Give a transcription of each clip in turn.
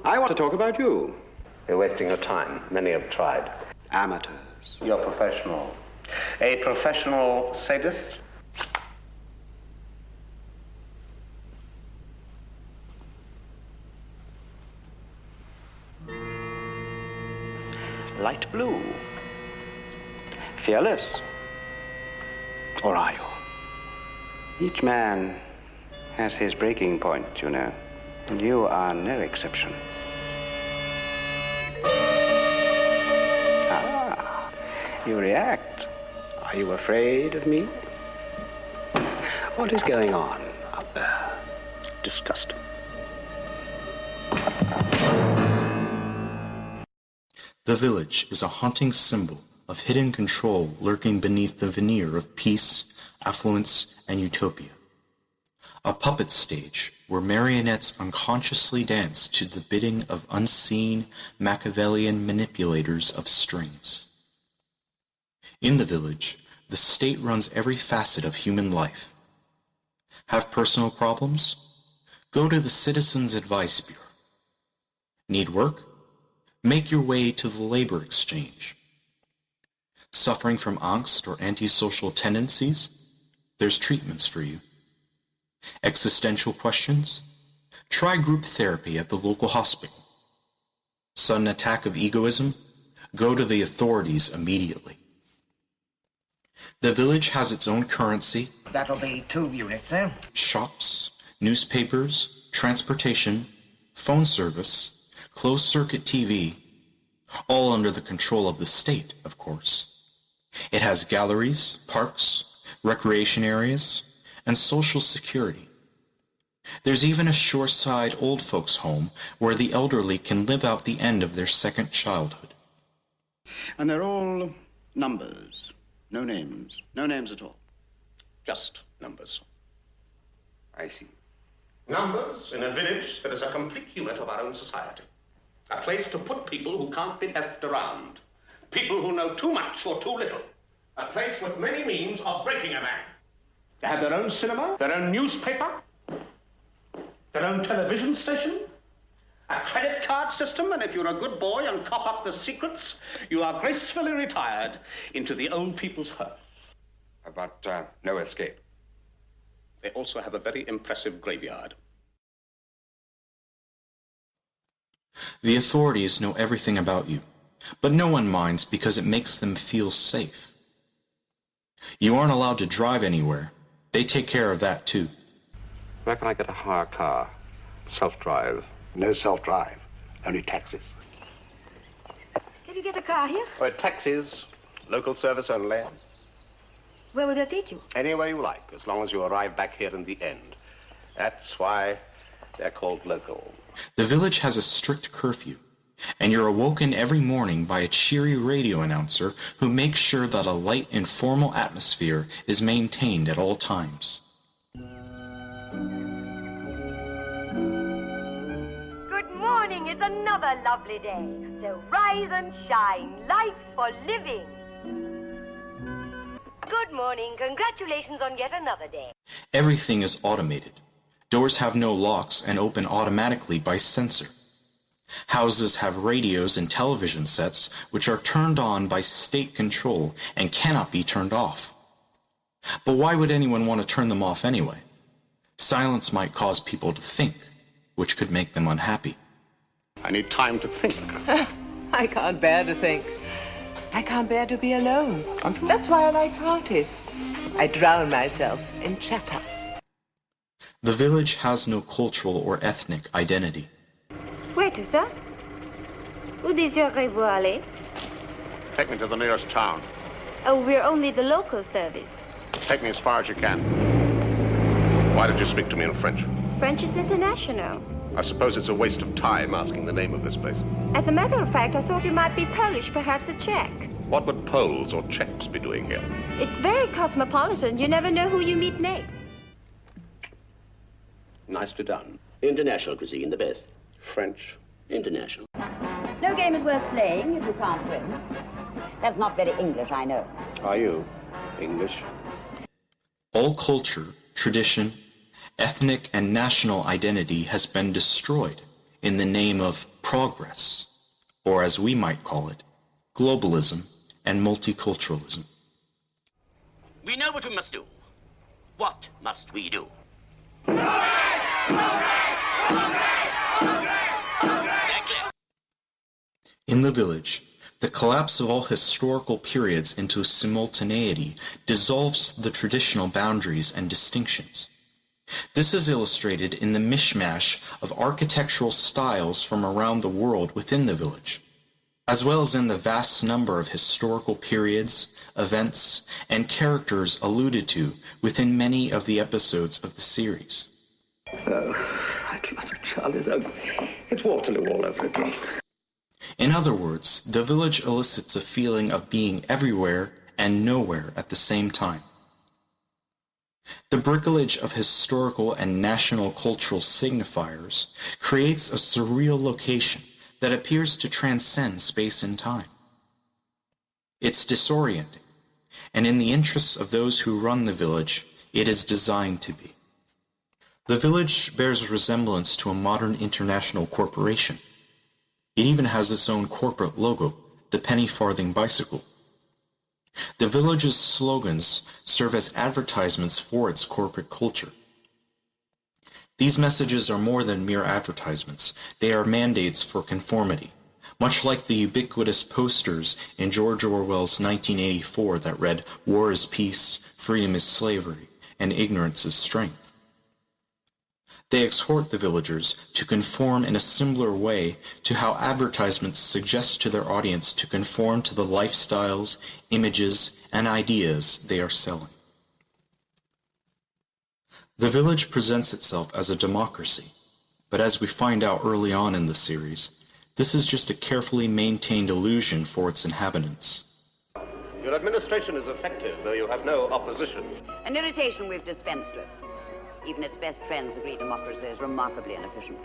I want to talk about you. You're wasting your time. Many have tried. Amateurs. You're professional. A professional sadist? Light blue. Fearless. Or are you? Each man has his breaking point, you know. And you are no exception. Ah, you react. Are you afraid of me? What is going on up there? Disgusting. The village is a haunting symbol of hidden control lurking beneath the veneer of peace, affluence, and utopia. A puppet stage where marionettes unconsciously dance to the bidding of unseen Machiavellian manipulators of strings. In the village, the state runs every facet of human life. Have personal problems? Go to the Citizens Advice Bureau. Need work? Make your way to the labor exchange. Suffering from angst or antisocial tendencies? There's treatments for you. Existential questions? Try group therapy at the local hospital. Sudden attack of egoism? Go to the authorities immediately. The village has its own currency. That'll be 2 units, sir. Shops, newspapers, transportation, phone service, closed-circuit TV, all under the control of the state, of course. It has galleries, parks, recreation areas, and social security. There's even a shoreside old folks' home where the elderly can live out the end of their second childhood. And they're all numbers. No names. No names at all. Just numbers. I see. Numbers in a village that is a complete unit of our own society. A place to put people who can't be effed around. People who know too much or too little. A place with many means of breaking a man. They have their own cinema, their own newspaper, their own television station, a credit card system, and if you're a good boy and cop up the secrets, you are gracefully retired into the old people's home. But no escape. They also have a very impressive graveyard. The authorities know everything about you, but no one minds because it makes them feel safe. You aren't allowed to drive anywhere. They take care of that too. Where can I get a hire car? Self-drive. No self-drive, only taxis. Can you get a car here? Oh, taxis, local service only. Where will that take you? Anywhere you like, as long as you arrive back here in the end. That's why they're called local. The village has a strict curfew, and you're awoken every morning by a cheery radio announcer who makes sure that a light, informal atmosphere is maintained at all times. Good morning. It's another lovely day. So rise and shine. Life's for living. Good morning. Congratulations on yet another day. Everything is automated. Doors have no locks and open automatically by sensor. Houses have radios and television sets which are turned on by state control and cannot be turned off. But why would anyone want to turn them off anyway? Silence might cause people to think, which could make them unhappy. I need time to think. I can't bear to think. I can't bear to be alone. That's why I like parties. I drown myself in chatter. The village has no cultural or ethnic identity. Where to, sir? Où désirez-vous aller? Take me to the nearest town. Oh, we're only the local service. Take me as far as you can. Why did you speak to me in French? French is international. I suppose it's a waste of time asking the name of this place. As a matter of fact, I thought you might be Polish, perhaps a Czech. What would Poles or Czechs be doing here? It's very cosmopolitan. You never know who you meet next. Nicely done. International cuisine, the best. French. International. No game is worth playing if you can't win. That's not very English, I know. Are you English? All culture, tradition, ethnic and national identity has been destroyed in the name of progress, or as we might call it, globalism and multiculturalism. We know what we must do. What must we do? In the village, the collapse of all historical periods into simultaneity dissolves the traditional boundaries and distinctions. This is illustrated in the mishmash of architectural styles from around the world within the village, as well as in the vast number of historical periods, events, and characters alluded to within many of the episodes of the series. Oh, that little child is ugly. It's Waterloo all over again. In other words, the village elicits a feeling of being everywhere and nowhere at the same time. The bricolage of historical and national cultural signifiers creates a surreal location that appears to transcend space and time. It's disorienting, and in the interests of those who run the village, it is designed to be. The village bears resemblance to a modern international corporation. It even has its own corporate logo, the penny farthing bicycle. The village's slogans serve as advertisements for its corporate culture. These messages are more than mere advertisements. They are mandates for conformity, much like the ubiquitous posters in George Orwell's 1984 that read, "War is peace, freedom is slavery, and ignorance is strength." They exhort the villagers to conform in a similar way to how advertisements suggest to their audience to conform to the lifestyles, images, and ideas they are selling. The village presents itself as a democracy, but as we find out early on in the series, this is just a carefully maintained illusion for its inhabitants. Your administration is effective, though you have no opposition. An irritation we've dispensed with. Even its best friends agree democracy is remarkably inefficient.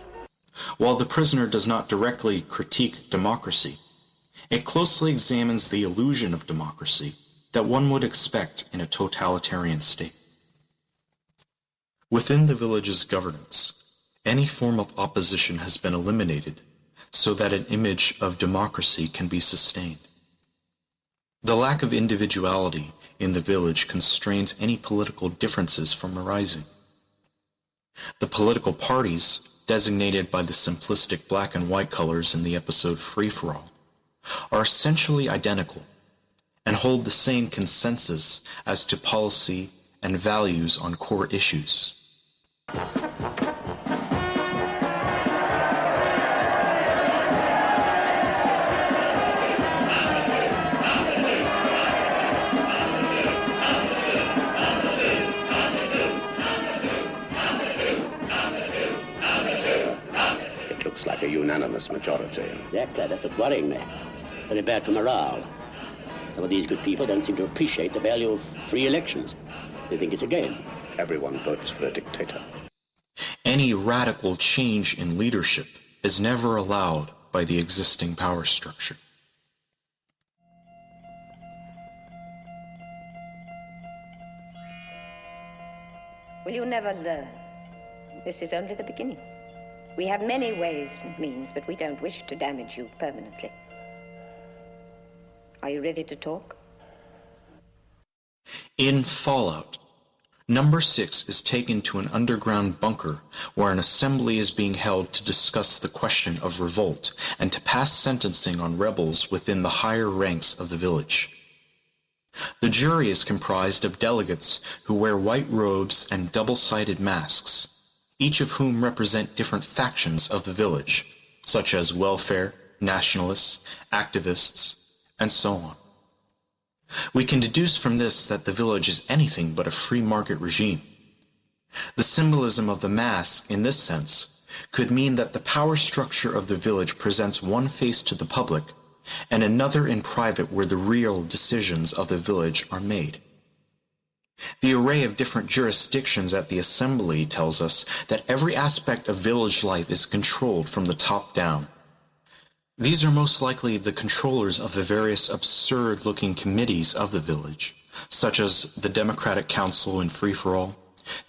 While the prisoner does not directly critique democracy, it closely examines the illusion of democracy that one would expect in a totalitarian state. Within the village's governance, any form of opposition has been eliminated so that an image of democracy can be sustained. The lack of individuality in the village constrains any political differences from arising. The political parties, designated by the simplistic black and white colors in the episode Free-for-All, are essentially identical and hold the same consensus as to policy and values on core issues. Like a unanimous majority. Exactly, that's what's worrying me. Very bad for morale. Some of these good people don't seem to appreciate the value of free elections. They think it's a game. Everyone votes for a dictator. Any radical change in leadership is never allowed by the existing power structure. Will you never learn? This is only the beginning. We have many ways and means, but we don't wish to damage you permanently. Are you ready to talk? In Fallout, Number 6 is taken to an underground bunker where an assembly is being held to discuss the question of revolt and to pass sentencing on rebels within the higher ranks of the village. The jury is comprised of delegates who wear white robes and double-sided masks, each of whom represent different factions of the village, such as welfare, nationalists, activists, and so on. We can deduce from this that the village is anything but a free market regime. The symbolism of the mask, in this sense, could mean that the power structure of the village presents one face to the public and another in private where the real decisions of the village are made. The array of different jurisdictions at the assembly tells us that every aspect of village life is controlled from the top down. These are most likely the controllers of the various absurd-looking committees of the village, such as the Democratic Council in Free-for-All,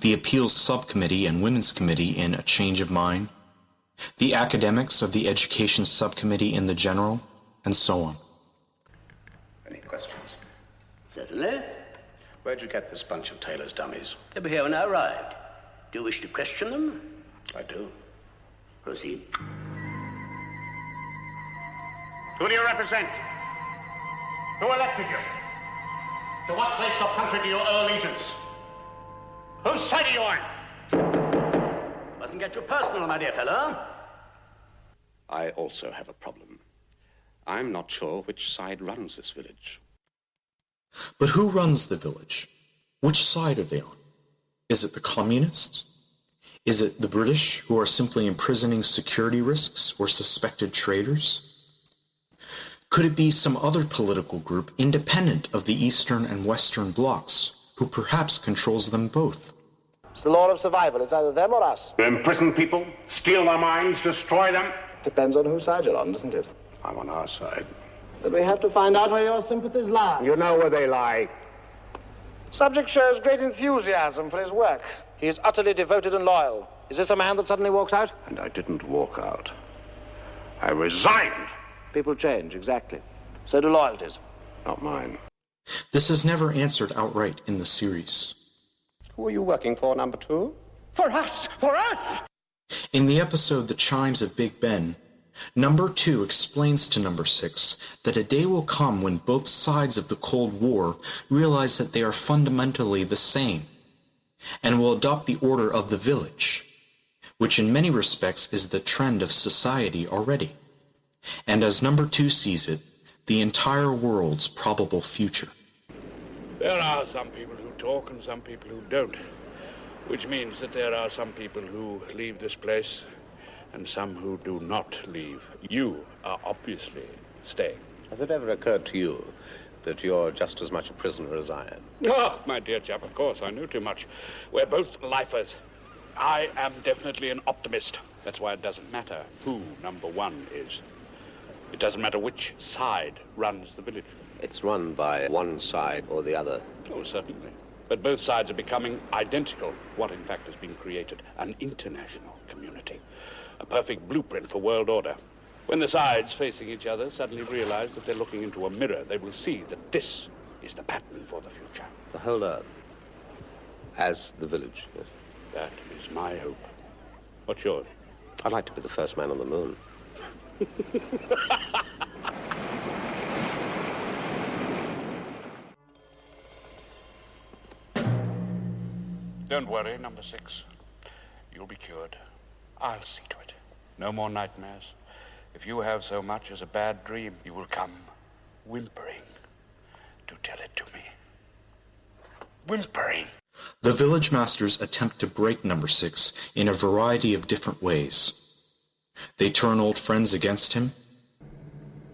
the Appeals Subcommittee and Women's Committee in A Change of Mind, the academics of the Education Subcommittee in the General, and so on. Any questions? Certainly. Where'd you get this bunch of tailor's dummies? They were here when I arrived. Do you wish to question them? I do. Proceed. Who do you represent? Who elected you? To what place or country do you owe allegiance? Whose side are you on? Mustn't get too personal, my dear fellow. I also have a problem. I'm not sure which side runs this village. But who runs the village? Which side are they on? Is it the communists? Is it the British, who are simply imprisoning security risks or suspected traitors? Could it be some other political group independent of the Eastern and Western blocs, who perhaps controls them both? It's the law of survival. It's either them or us. You imprison people, steal their minds, destroy them. Depends on whose side you're on, doesn't it? I'm on our side. Then we have to find out where your sympathies lie. You know where they lie. Subject shows great enthusiasm for his work. He is utterly devoted and loyal. Is this a man that suddenly walks out? And I didn't walk out. I resigned. People change, exactly. So do loyalties. Not mine. This is never answered outright in the series. Who are you working for, number 2? For us! For us! In the episode The Chimes of Big Ben, number 2 explains to number 6 that a day will come when both sides of the Cold War realize that they are fundamentally the same, and will adopt the order of the village, which in many respects is the trend of society already, and as number 2 sees it, the entire world's probable future. There are some people who talk and some people who don't, which means that there are some people who leave this place and some who do not leave. You are obviously staying. Has it ever occurred to you that you're just as much a prisoner as I am? Oh, my dear chap, of course, I knew too much. We're both lifers. I am definitely an optimist. That's why it doesn't matter who number 1 is. It doesn't matter which side runs the village. It's run by one side or the other. Oh, certainly. But both sides are becoming identical. What, in fact, has been created? An international community. A perfect blueprint for world order. When the sides facing each other suddenly realize that they're looking into a mirror, they will see that this is the pattern for the future. The whole Earth. As the village, yes. That is my hope. What's yours? I'd like to be the first man on the moon. Don't worry, number 6. You'll be cured. I'll see to it. No more nightmares. If you have so much as a bad dream, you will come whimpering to tell it to me. Whimpering. The village masters attempt to break number 6 in a variety of different ways. They turn old friends against him.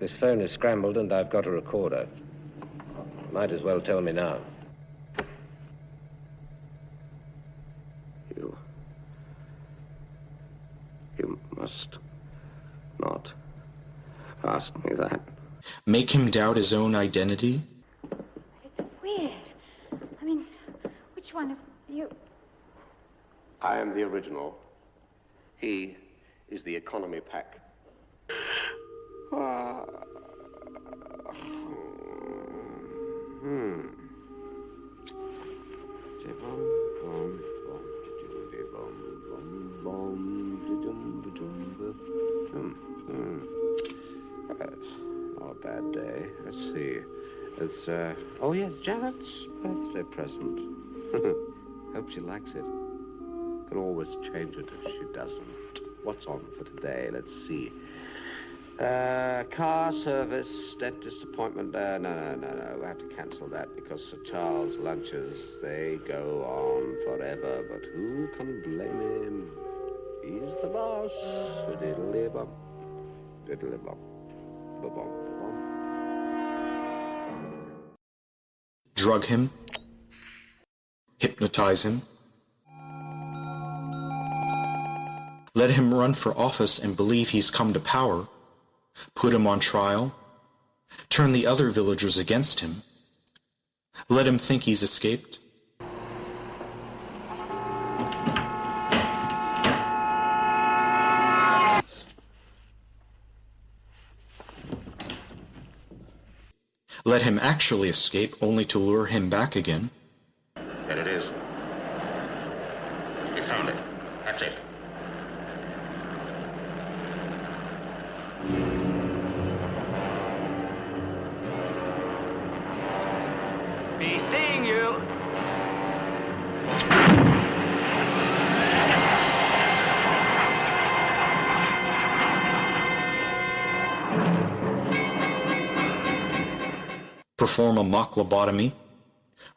This phone is scrambled and I've got a recorder. Might as well tell me now. You must not ask me that. Make him doubt his own identity. It's weird. I mean, which one of you... I am the original. He is the economy pack. Not a bad day. Let's see. It's, oh yes, Janet's birthday present. Hope she likes it. Can always change it if she doesn't. What's on for today? Let's see. Car service, dentist appointment. No. We have to cancel that because Sir Charles' lunches, they go on forever. But who can blame him? He's the boss. Diddly-bum. Diddly-bum. Ba-bum. Drug him. Hypnotize him. Let him run for office and believe he's come to power. Put him on trial. Turn the other villagers against him. Let him think he's escaped. let him actually escape only to lure him back again. There it is. We found it. That's it. Be seeing you. Perform a mock lobotomy,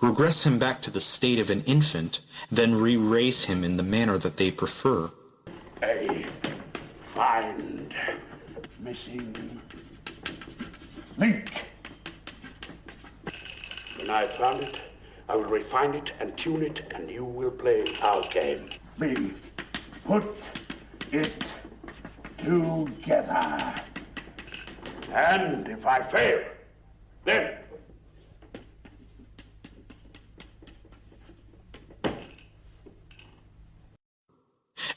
regress him back to the state of an infant, then re-raise him in the manner that they prefer. A find missing link. When I have found it, I will refine it and tune it, and you will play our game. B. Put it together. And if I fail, then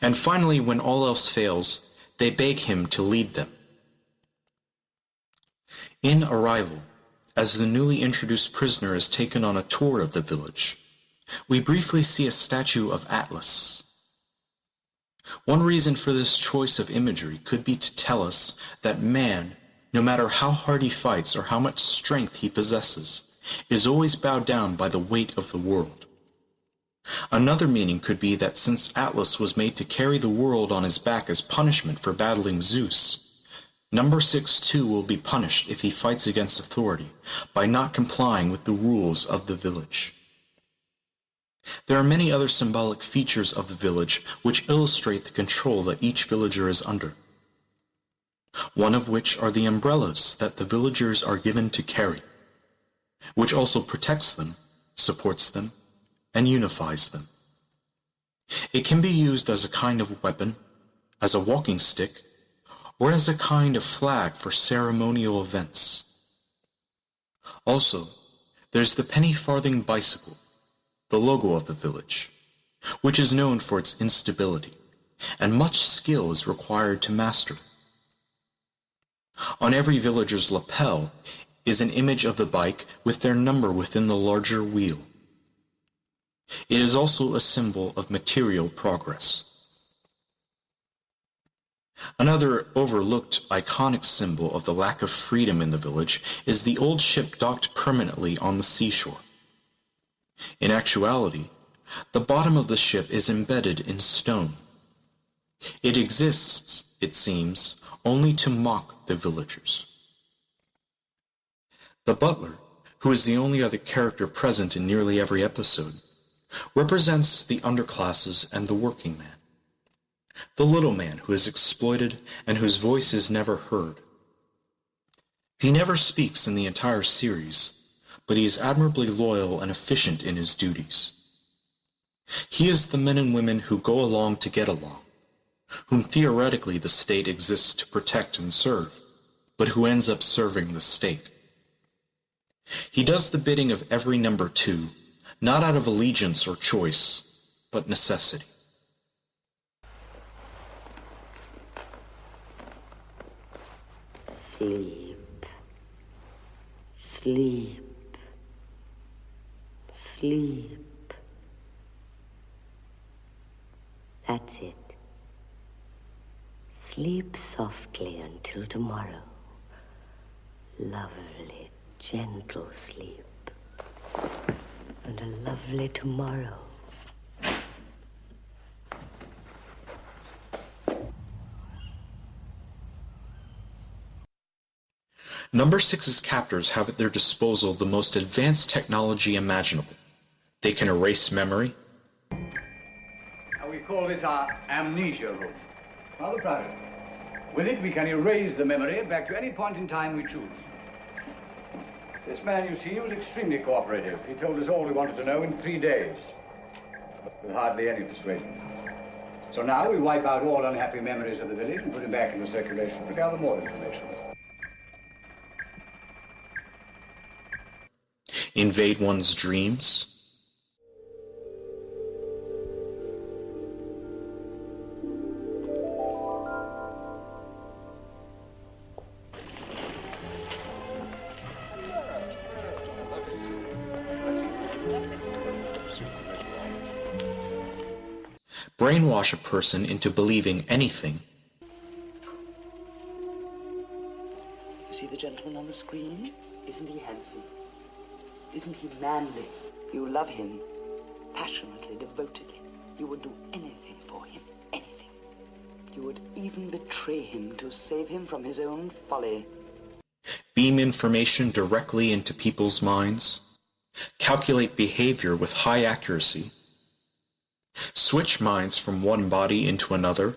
and finally, when all else fails, they beg him to lead them. In Arrival, as the newly introduced prisoner is taken on a tour of the village, we briefly see a statue of Atlas. One reason for this choice of imagery could be to tell us that man, no matter how hard he fights or how much strength he possesses, is always bowed down by the weight of the world. Another meaning could be that since Atlas was made to carry the world on his back as punishment for battling Zeus, Number 6 too will be punished if he fights against authority by not complying with the rules of the village. There are many other symbolic features of the village which illustrate the control that each villager is under. One of which are the umbrellas that the villagers are given to carry, which also protects them, supports them, and unifies them. It can be used as a kind of weapon, as a walking stick, or as a kind of flag for ceremonial events. Also, there's the penny farthing bicycle, the logo of the village, which is known for its instability, and much skill is required to master. On every villager's lapel is an image of the bike with their number within the larger wheel. It is also a symbol of material progress. Another overlooked iconic symbol of the lack of freedom in the village is the old ship docked permanently on the seashore. In actuality, the bottom of the ship is embedded in stone. It exists, it seems, only to mock the villagers. The butler, who is the only other character present in nearly every episode, represents the underclasses and the working man. The little man who is exploited and whose voice is never heard. He never speaks in the entire series, but he is admirably loyal and efficient in his duties. He is the men and women who go along to get along, whom theoretically the state exists to protect and serve, but who ends up serving the state. He does the bidding of every number 2, not out of allegiance or choice, but necessity. Sleep, sleep, sleep. That's it. Sleep softly until tomorrow. Lovely, gentle sleep. And a lovely tomorrow. Number 6's captors have at their disposal the most advanced technology imaginable. They can erase memory. We call this our amnesia room. Rather private. With it, we can erase the memory back to any point in time we choose. This man you see was extremely cooperative. He told us all we wanted to know in 3 days, with hardly any persuasion. So now we wipe out all unhappy memories of the village and put him back into circulation to gather more information. Invade one's dreams. brainwash a person into believing anything. You see the gentleman on the screen? Isn't he handsome? Isn't he manly? You love him passionately, devotedly. You would do anything for him, anything. You would even betray him to save him from his own folly. Beam information directly into people's minds. Calculate behavior with high accuracy. Switch minds from one body into another.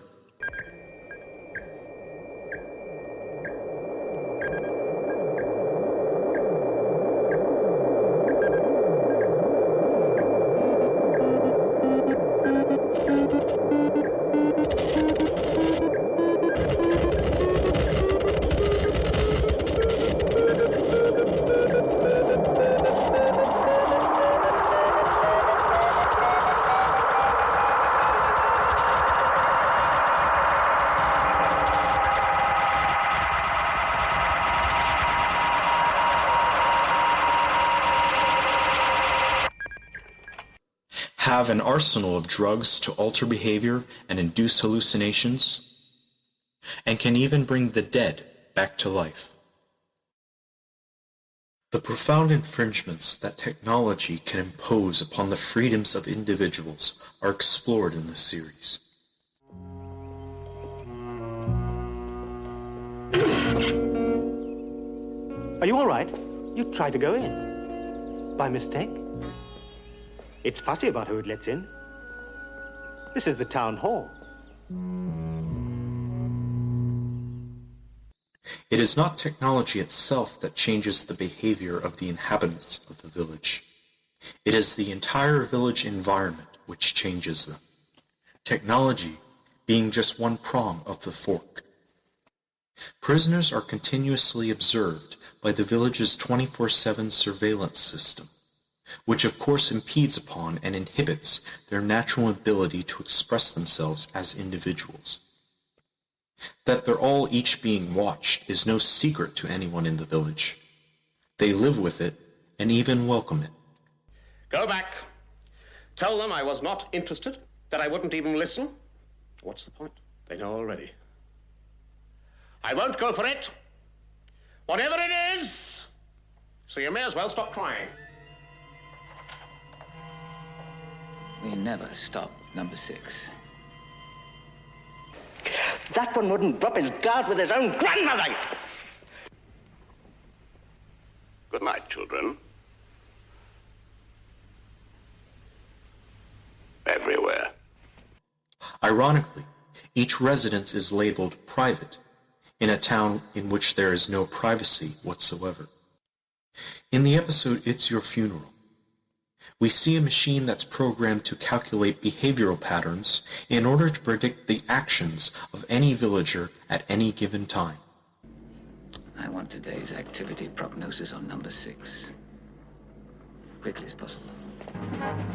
Have an arsenal of drugs to alter behavior and induce hallucinations, and can even bring the dead back to life. The profound infringements that technology can impose upon the freedoms of individuals are explored in this series. Are you all right? You tried to go in. By mistake? It's fussy about who it lets in. This is the town hall. It is not technology itself that changes the behavior of the inhabitants of the village. It is the entire village environment which changes them. Technology being just one prong of the fork. Prisoners are continuously observed by the village's 24/7 surveillance system, which of course impedes upon and inhibits their natural ability to express themselves as individuals. That they're all each being watched is no secret to anyone in the village. They live with it and even welcome it. Go back. Tell them I was not interested, that I wouldn't even listen. What's the point? They know already. I won't go for it, whatever it is, so you may as well stop trying. We never stop number 6. That one wouldn't drop his guard with his own grandmother. Good night, children. Everywhere. Ironically, each residence is labeled private in a town in which there is no privacy whatsoever. In the episode It's Your Funeral, we see a machine that's programmed to calculate behavioral patterns in order to predict the actions of any villager at any given time. I want today's activity prognosis on number 6. Quickly as possible.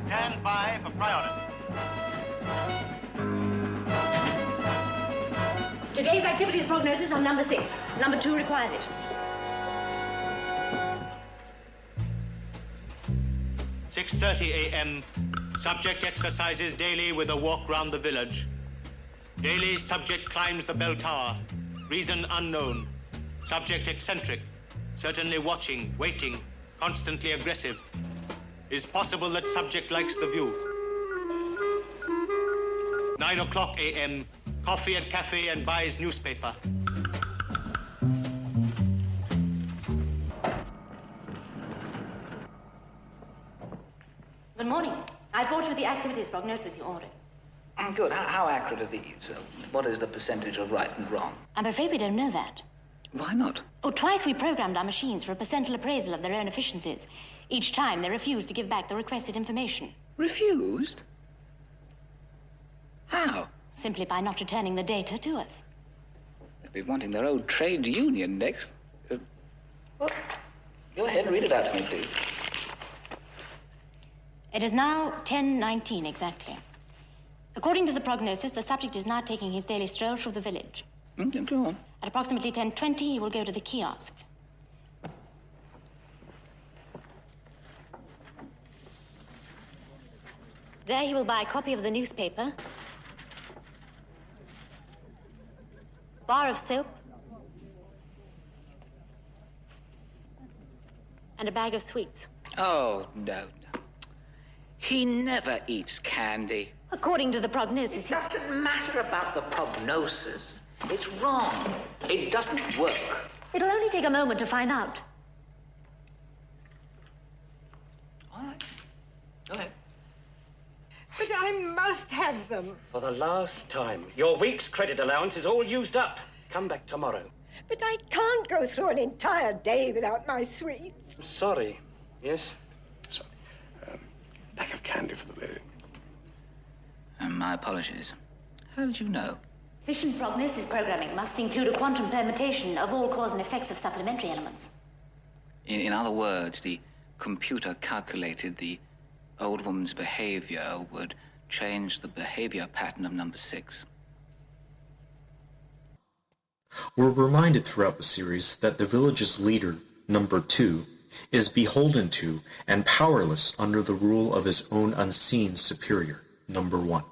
Stand by for priority. Today's activities prognosis on number 6. Number 2 requires it. 6:30 a.m. Subject exercises daily with a walk round the village. Daily subject climbs the bell tower. Reason unknown. Subject eccentric. Certainly watching, waiting, constantly aggressive. Is possible that subject likes the view. 9 o'clock a.m. Coffee at cafe and buys newspaper. Good morning. I brought you the activities prognosis you ordered. Good. How accurate are these? What is the percentage of right and wrong? I'm afraid we don't know that. Why not? Oh, twice we programmed our machines for a percentile appraisal of their own efficiencies. Each time they refused to give back the requested information. Refused? How? Simply by not returning the data to us. They'll be wanting their own trade union next. Well, go ahead and read it out to me, please. It is now 10:19 exactly. According to the prognosis, the subject is now taking his daily stroll through the village. Go on. At approximately 10:20, he will go to the kiosk. There he will buy a copy of the newspaper bar of soap, and a bag of sweets. Oh, no. He never eats candy. According to the prognosis. It doesn't matter about the prognosis. It's wrong. It doesn't work. It'll only take a moment to find out. All right. Go ahead. But I must have them. For the last time. Your week's credit allowance is all used up. Come back tomorrow. But I can't go through an entire day without my sweets. I'm sorry. Yes? Sorry. Pack of candy for the baby. My apologies. How did you know? Efficient prognosis programming must include a quantum permutation of all cause and effects of supplementary elements. In other words, the computer calculated the old woman's behavior would change the behavior pattern of number 6. We're reminded throughout the series that the village's leader, number 2, is beholden to and powerless under the rule of his own unseen superior, number 1.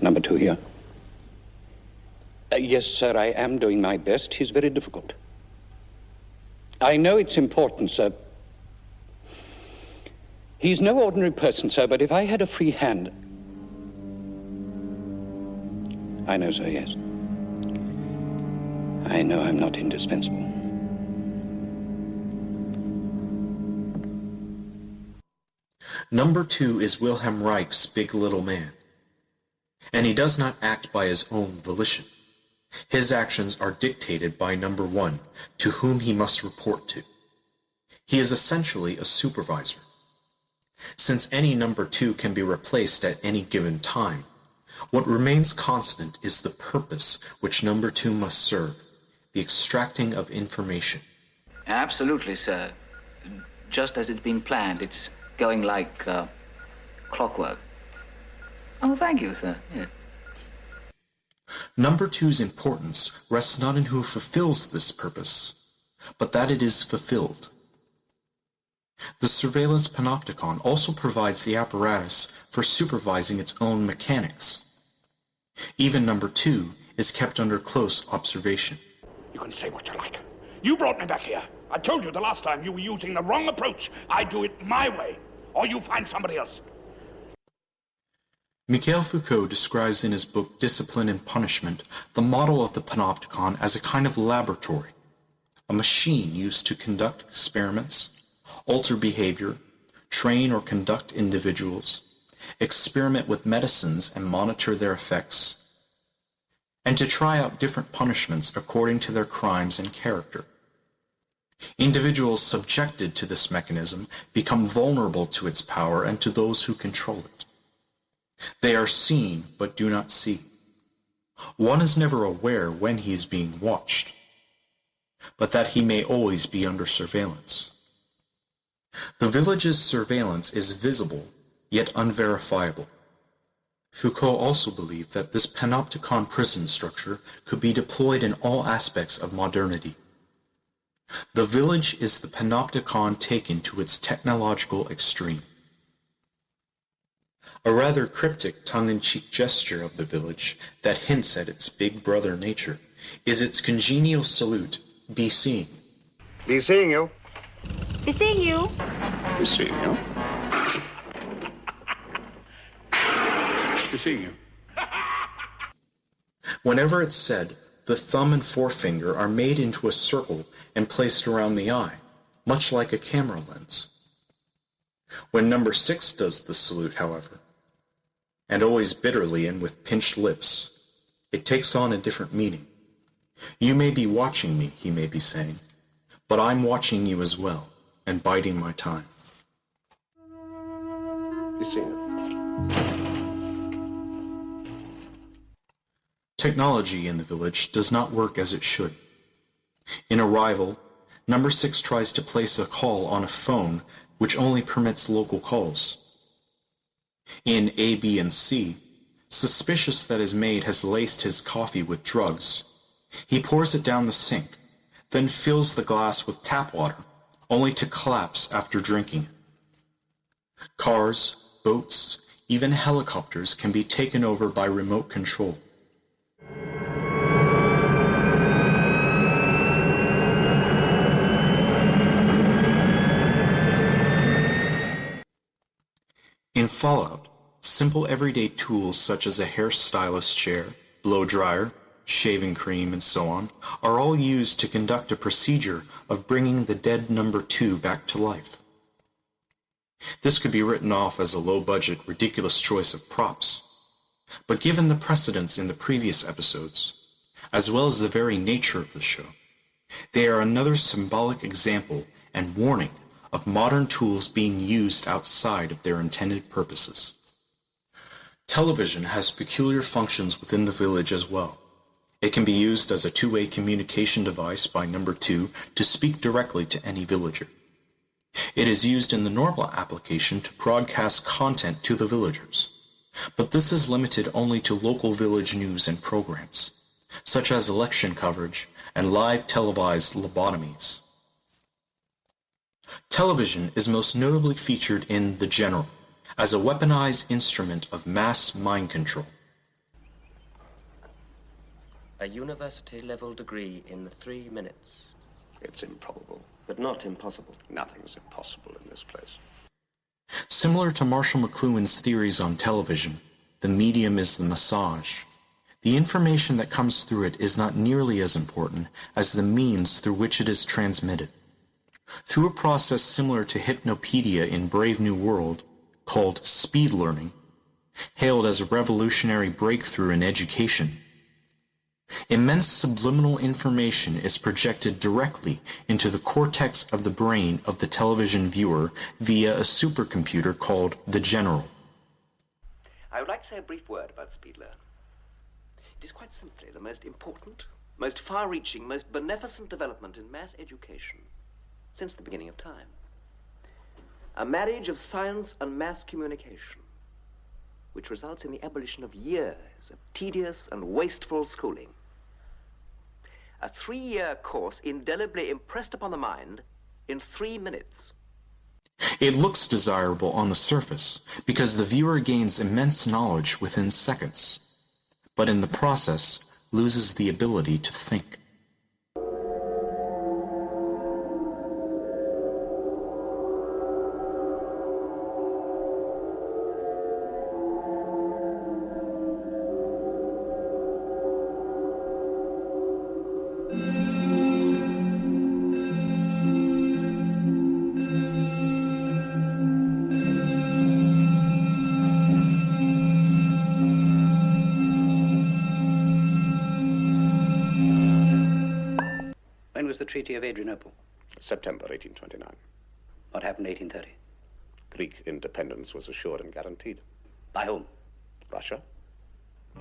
Number 2 here. Yes, sir, I am doing my best. He's very difficult. I know it's important, sir. He's no ordinary person, sir, but if I had a free hand... I know, sir, yes. I know I'm not indispensable. Number 2 is Wilhelm Reich's big little man, and he does not act by his own volition. His actions are dictated by number 1, to whom he must report to. He is essentially a supervisor. Since any number 2 can be replaced at any given time, what remains constant is the purpose which number 2 must serve, the extracting of information. Absolutely, sir. Just as it's been planned, it's going like clockwork. Oh, thank you, sir. Yeah. Number 2's importance rests not in who fulfills this purpose, but that it is fulfilled. The surveillance panopticon also provides the apparatus for supervising its own mechanics. Even number 2 is kept under close observation. You can say what you like. You brought me back here. I told you the last time you were using the wrong approach. I do it my way, or you find somebody else. Michel Foucault describes in his book Discipline and Punishment the model of the panopticon as a kind of laboratory, a machine used to conduct experiments, alter behavior, train or conduct individuals, experiment with medicines and monitor their effects, and to try out different punishments according to their crimes and character. Individuals subjected to this mechanism become vulnerable to its power and to those who control it. They are seen but do not see. One is never aware when he is being watched, but that he may always be under surveillance. The village's surveillance is visible, yet unverifiable. Foucault also believed that this panopticon prison structure could be deployed in all aspects of modernity. The village is the panopticon taken to its technological extreme. A rather cryptic tongue-in-cheek gesture of the village that hints at its big brother nature is its congenial salute, "Be seeing." Be seeing you. Be seeing you. Be seeing you. Be seeing you. Whenever it's said, the thumb and forefinger are made into a circle and placed around the eye, much like a camera lens. When number 6 does the salute, however, and always bitterly and with pinched lips, it takes on a different meaning. You may be watching me, he may be saying, but I'm watching you as well, and biding my time. Be seeing you. Technology in the village does not work as it should. In Arrival, number 6 tries to place a call on a phone which only permits local calls. In A, B, and C, suspicious that his maid has laced his coffee with drugs, he pours it down the sink, then fills the glass with tap water, only to collapse after drinking it. Cars, boats, even helicopters can be taken over by remote control. In Fallout, simple everyday tools such as a hairstylist chair, blow dryer, shaving cream, and so on are all used to conduct a procedure of bringing the dead number 2 back to life. This could be written off as a low-budget, ridiculous choice of props, but given the precedents in the previous episodes, as well as the very nature of the show, they are another symbolic example and warning of modern tools being used outside of their intended purposes. Television has peculiar functions within the village as well. It can be used as a two-way communication device by number 2 to speak directly to any villager. It is used in the normal application to broadcast content to the villagers, but this is limited only to local village news and programs, such as election coverage and live televised lobotomies. Television is most notably featured in The General, as a weaponized instrument of mass mind control. A university-level degree in 3 minutes. It's improbable. But not impossible. Nothing's impossible in this place. Similar to Marshall McLuhan's theories on television, the medium is the massage. The information that comes through it is not nearly as important as the means through which it is transmitted. Through a process similar to hypnopedia in Brave New World, called speed learning, hailed as a revolutionary breakthrough in education, immense subliminal information is projected directly into the cortex of the brain of the television viewer via a supercomputer called the General. I would like to say a brief word about speed learning. It is quite simply the most important, most far-reaching, most beneficent development in mass education since the beginning of time. A marriage of science and mass communication, which results in the abolition of years of tedious and wasteful schooling. A 3-year course indelibly impressed upon the mind in 3 minutes. It looks desirable on the surface because the viewer gains immense knowledge within seconds, but in the process loses the ability to think. Treaty of Adrianople? September 1829. What happened in 1830? Greek independence was assured and guaranteed. By whom? Russia,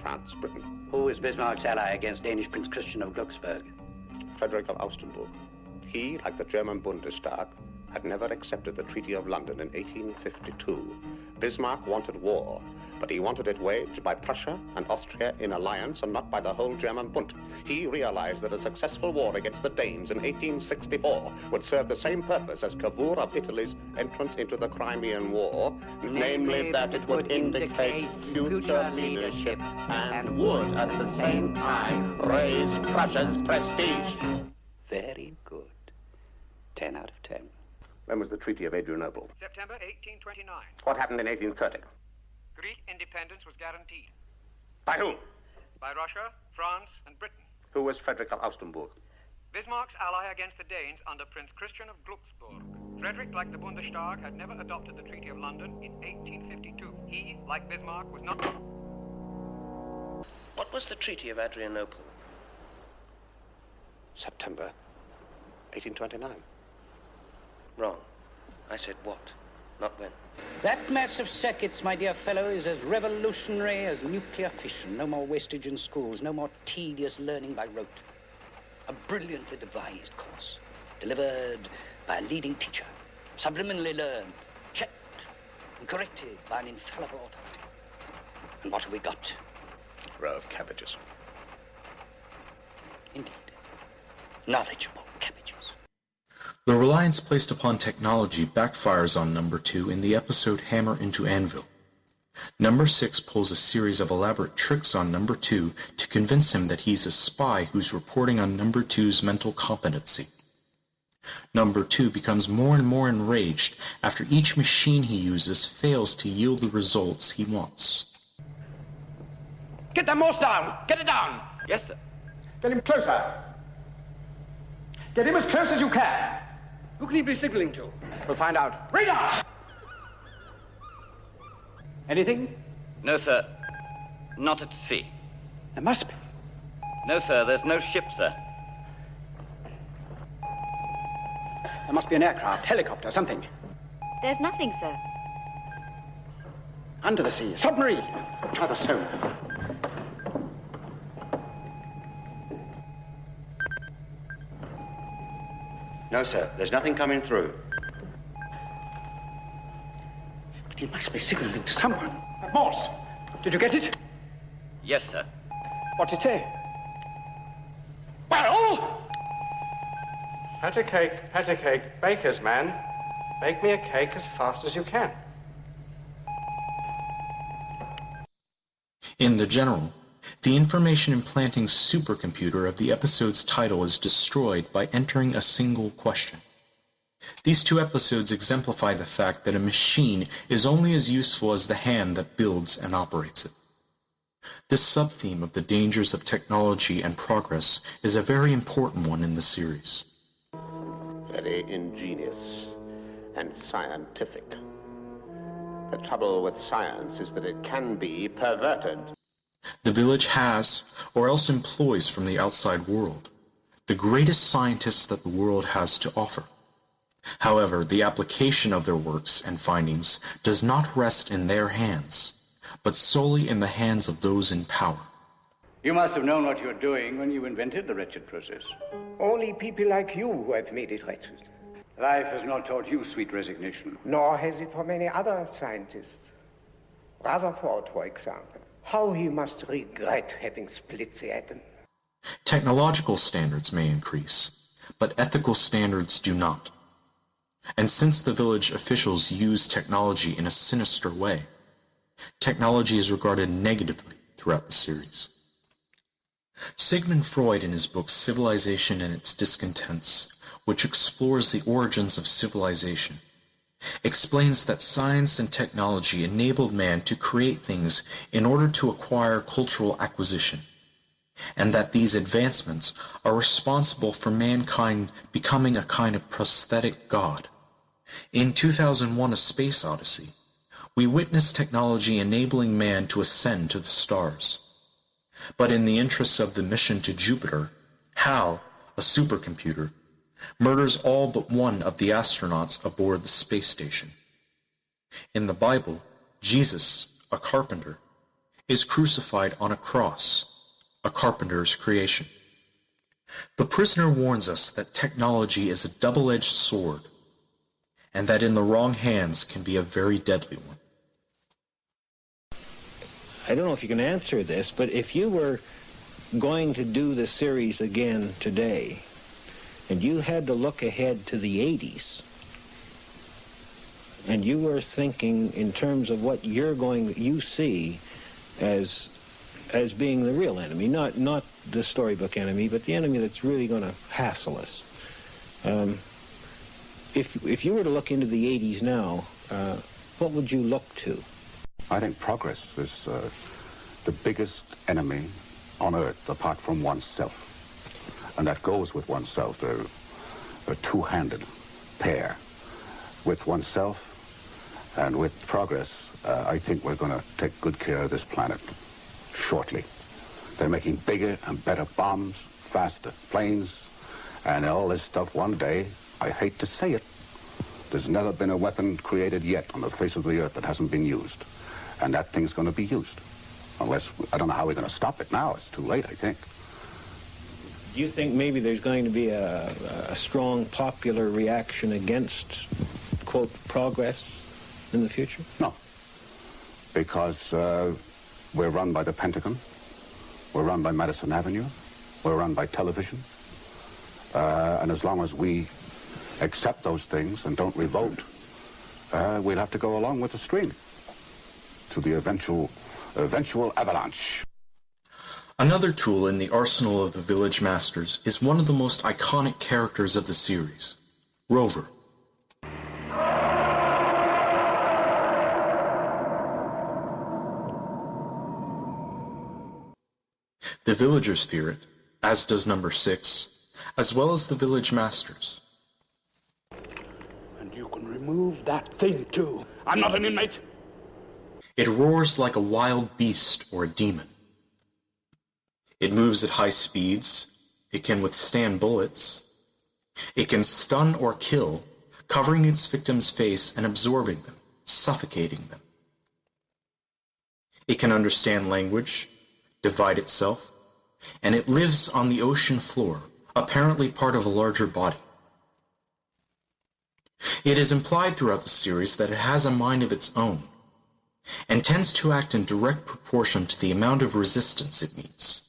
France, Britain. Who is Bismarck's ally against Danish Prince Christian of Glucksburg? Frederick of Augustenburg. He, like the German Bundestag, had never accepted the Treaty of London in 1852. Bismarck wanted war, but he wanted it waged by Prussia and Austria in alliance and not by the whole German Bund. He realized that a successful war against the Danes in 1864 would serve the same purpose as Cavour of Italy's entrance into the Crimean War, namely that it would indicate future leadership and would at the same time raise Prussia's prestige. Very good. 10 out of 10. When was the Treaty of Adrianople? September 1829. What happened in 1830? Greek independence was guaranteed. By whom? By Russia, France, and Britain. Who was Frederick of Augustenburg? Bismarck's ally against the Danes under Prince Christian of Glucksburg. Frederick, like the Bundestag, had never adopted the Treaty of London in 1852. He, like Bismarck, was not... What was the Treaty of Adrianople? September 1829. Wrong. I said what, not when. That mass of circuits, my dear fellow, is as revolutionary as nuclear fission. No more wastage in schools, no more tedious learning by rote. A brilliantly devised course, delivered by a leading teacher, subliminally learned, checked, and corrected by an infallible authority. And what have we got? A row of cabbages. Indeed. Knowledgeable cabbages. The reliance placed upon technology backfires on number 2 in the episode Hammer into Anvil. Number 6 pulls a series of elaborate tricks on number 2 to convince him that he's a spy who's reporting on number 2's mental competency. Number 2 becomes more and more enraged after each machine he uses fails to yield the results he wants. Get that Morse down! Get it down! Yes, sir. Get him closer. Get him as close as you can. Who can he be signaling to? We'll find out. Radar! Anything? No, sir. Not at sea. There must be. No, sir. There's no ship, sir. There must be an aircraft, helicopter, something. There's nothing, sir. Under the sea, submarine. Try the sonar. No, sir. There's nothing coming through. But he must be signaling to someone. Morse. Did you get it? Yes, sir. What'd it say? Well! Pat a cake, baker's man. Bake me a cake as fast as you can. In the general, the information implanting supercomputer of the episode's title is destroyed by entering a single question. These 2 episodes exemplify the fact that a machine is only as useful as the hand that builds and operates it. This sub-theme of the dangers of technology and progress is a very important one in the series. Very ingenious and scientific. The trouble with science is that it can be perverted. The village has, or else employs from the outside world, the greatest scientists that the world has to offer. However, the application of their works and findings does not rest in their hands, but solely in the hands of those in power. You must have known what you were doing when you invented the wretched process. Only people like you who have made it wretched. Life has not taught you sweet resignation. Nor has it for many other scientists. Rutherford, for example. How he must regret having split the atom. Technological standards may increase, but ethical standards do not. And since the village officials use technology in a sinister way, technology is regarded negatively throughout the series. Sigmund Freud, in his book Civilization and its Discontents, which explores the origins of civilization, explains that science and technology enabled man to create things in order to acquire cultural acquisition, and that these advancements are responsible for mankind becoming a kind of prosthetic god. In 2001: A Space Odyssey, we witness technology enabling man to ascend to the stars. But in the interests of the mission to Jupiter, Hal, a supercomputer, murders all but one of the astronauts aboard the space station. In the Bible, Jesus, a carpenter, is crucified on a cross, a carpenter's creation. The prisoner warns us that technology is a double-edged sword, and that in the wrong hands can be a very deadly one. I don't know if you can answer this, but if you were going to do the series again today, and you had to look ahead to the 80s, and you were thinking in terms of what you see as being the real enemy, not the storybook enemy, but the enemy that's really going to hassle us. If you were to look into the 80s now, what would you look to? I think progress is the biggest enemy on earth apart from oneself. And that goes with oneself. They're a two-handed pair. With oneself and with progress, I think we're going to take good care of this planet shortly. They're making bigger and better bombs, faster planes, and all this stuff one day, I hate to say it, there's never been a weapon created yet on the face of the earth that hasn't been used. And that thing's going to be used. Unless, I don't know how we're going to stop it now. It's too late, I think. Do you think maybe there's going to be a strong popular reaction against, quote, progress in the future? No. Because we're run by the Pentagon. We're run by Madison Avenue. We're run by television. And as long as we accept those things and don't revolt, we'll have to go along with the stream to the eventual avalanche. Another tool in the arsenal of the village masters is one of the most iconic characters of the series, Rover. The villagers fear it, as does number 6, as well as the village masters. And you can remove that thing too. I'm not an inmate. It roars like a wild beast or a demon. It moves at high speeds. It can withstand bullets. It can stun or kill, covering its victim's face and absorbing them, suffocating them. It can understand language, divide itself, and it lives on the ocean floor, apparently part of a larger body. It is implied throughout the series that it has a mind of its own, and tends to act in direct proportion to the amount of resistance it meets.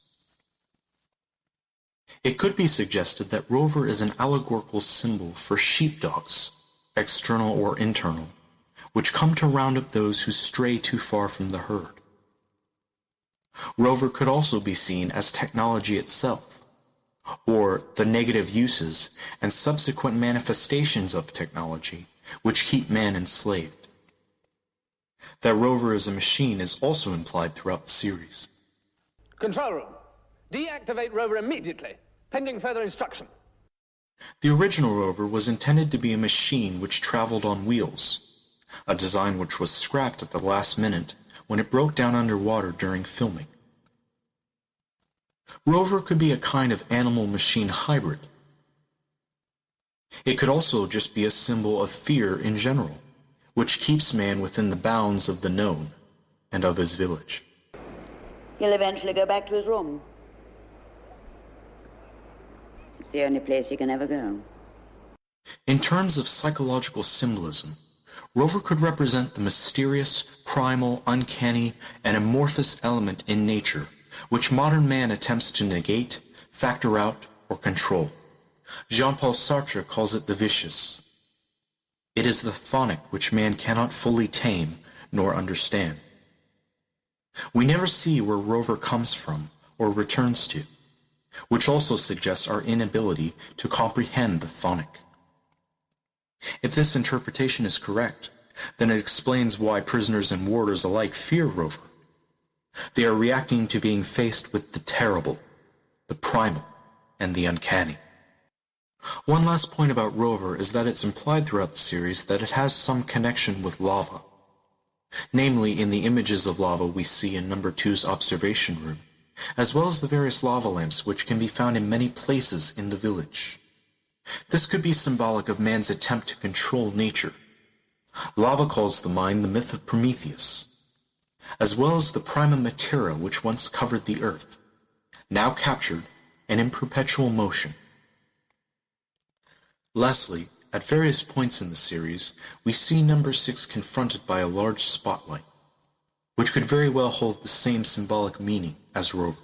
It could be suggested that Rover is an allegorical symbol for sheepdogs, external or internal, which come to round up those who stray too far from the herd. Rover could also be seen as technology itself, or the negative uses and subsequent manifestations of technology which keep man enslaved. That Rover is a machine is also implied throughout the series. Control room. Deactivate Rover immediately, pending further instruction. The original Rover was intended to be a machine which traveled on wheels, a design which was scrapped at the last minute when it broke down underwater during filming. Rover could be a kind of animal-machine hybrid. It could also just be a symbol of fear in general, which keeps man within the bounds of the known and of his village. He'll eventually go back to his room. It's the only place he can ever go. In terms of psychological symbolism, Rover could represent the mysterious, primal, uncanny, and amorphous element in nature, which modern man attempts to negate, factor out, or control. Jean-Paul Sartre calls it the vicious. It is the chthonic which man cannot fully tame nor understand. We never see where Rover comes from or returns to, which also suggests our inability to comprehend the chthonic. If this interpretation is correct, then it explains why prisoners and warders alike fear Rover. They are reacting to being faced with the terrible, the primal, and the uncanny. One last point about Rover is that it's implied throughout the series that it has some connection with lava, namely in the images of lava we see in number 2's observation room, as well as the various lava lamps which can be found in many places in the village. This could be symbolic of man's attempt to control nature. Lava calls to mind the myth of Prometheus, as well as the prima materia which once covered the earth, now captured and in perpetual motion. Lastly, at various points in the series, we see number 6 confronted by a large spotlight, which could very well hold the same symbolic meaning as Rover.